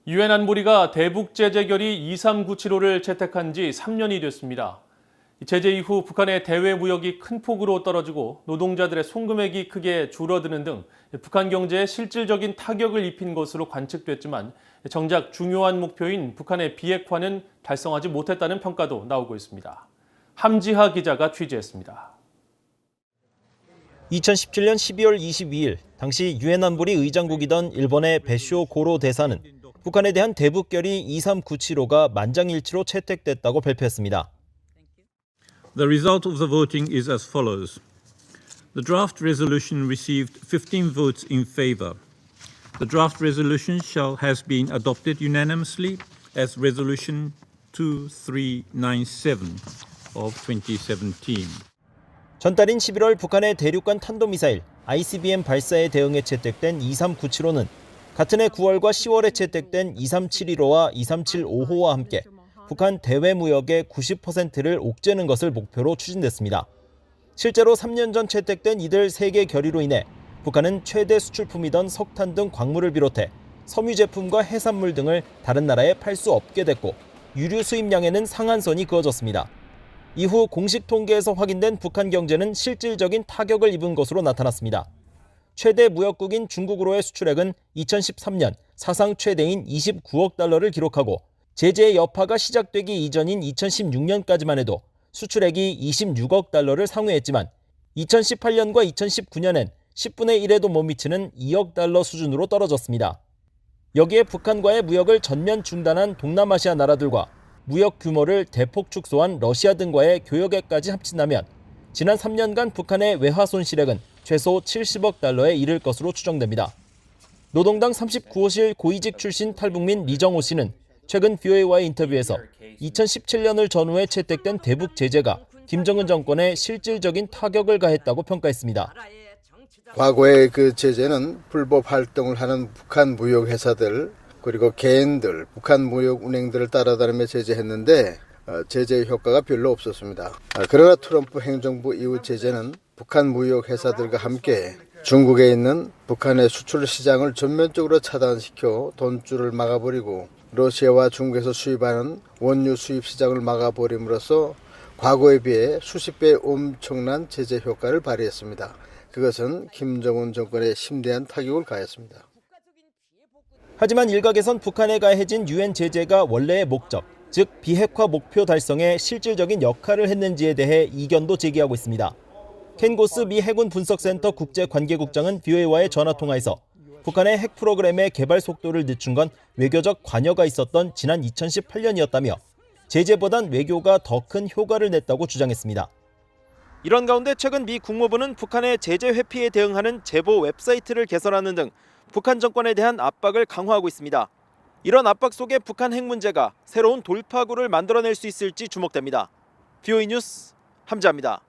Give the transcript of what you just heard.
유엔 안보리가 대북 제재 결의 23975를 채택한 지 3년이 됐습니다. 제재 이후 북한의 대외 무역이 큰 폭으로 떨어지고 노동자들의 송금액이 크게 줄어드는 등 북한 경제에 실질적인 타격을 입힌 것으로 관측됐지만 정작 중요한 목표인 북한의 비핵화는 달성하지 못했다는 평가도 나오고 있습니다. 함지하 기자가 취재했습니다. 2017년 12월 22일 당시 유엔 안보리 의장국이던 일본의 배쇼 고로 대사는 북한에 대한 대북 결의 23975가 만장일치로 채택됐다고 발표했습니다. The result of the voting is as follows. The draft resolution received 15 votes in favor. The draft resolution has been adopted unanimously as Resolution 2397 of 2017. 전달인 11월 북한의 대륙간 탄도미사일 ICBM 발사에 대응해 채택된 23975는 같은 해 9월과 10월에 채택된 23715와 2375호와 함께 북한 대외 무역의 90%를 옥죄는 것을 목표로 추진됐습니다. 실제로 3년 전 채택된 이들 3개 결의로 인해 북한은 최대 수출품이던 석탄 등 광물을 비롯해 섬유 제품과 해산물 등을 다른 나라에 팔 수 없게 됐고 유류 수입량에는 상한선이 그어졌습니다. 이후 공식 통계에서 확인된 북한 경제는 실질적인 타격을 입은 것으로 나타났습니다. 최대 무역국인 중국으로의 수출액은 2013년 사상 최대인 29억 달러를 기록하고 제재의 여파가 시작되기 이전인 2016년까지만 해도 수출액이 26억 달러를 상회했지만 2018년과 2019년엔 10분의 1에도 못 미치는 2억 달러 수준으로 떨어졌습니다. 여기에 북한과의 무역을 전면 중단한 동남아시아 나라들과 무역 규모를 대폭 축소한 러시아 등과의 교역액까지 합친다면 지난 3년간 북한의 외화 손실액은 최소 70억 달러에 이를 것으로 추정됩니다. 노동당 39호실 고위직 출신 탈북민 리정호 씨는 최근 VOA와의 인터뷰에서 2017년을 전후해 채택된 대북 제재가 김정은 정권에 실질적인 타격을 가했다고 평가했습니다. 과거의 그 제재는 불법 활동을 하는 북한 무역 회사들 그리고 개인들, 북한 무역 운행들을 따라다니며 제재했는데 제재 효과가 별로 없었습니다. 그러나 트럼프 행정부 이후 제재는 북한 무역 회사들과 함께 중국에 있는 북한의 수출 시장을 전면적으로 차단시켜 돈줄을 막아버리고 러시아와 중국에서 수입하는 원유 수입 시장을 막아버림으로써 과거에 비해 수십 배 엄청난 제재 효과를 발휘했습니다. 그것은 김정은 정권에 심대한 타격을 가했습니다. 하지만 일각에선 북한에 가해진 유엔 제재가 원래의 목적, 즉 비핵화 목표 달성에 실질적인 역할을 했는지에 대해 이견도 제기하고 있습니다. 켄 고스 미 해군 분석센터 국제관계국장은 VOA와의 전화통화에서 북한의 핵 프로그램의 개발 속도를 늦춘 건 외교적 관여가 있었던 지난 2018년이었다며 제재보단 외교가 더 큰 효과를 냈다고 주장했습니다. 이런 가운데 최근 미 국무부는 북한의 제재 회피에 대응하는 제보 웹사이트를 개설하는 등 북한 정권에 대한 압박을 강화하고 있습니다. 이런 압박 속에 북한 핵 문제가 새로운 돌파구를 만들어낼 수 있을지 주목됩니다. VOA 뉴스 함지하입니다.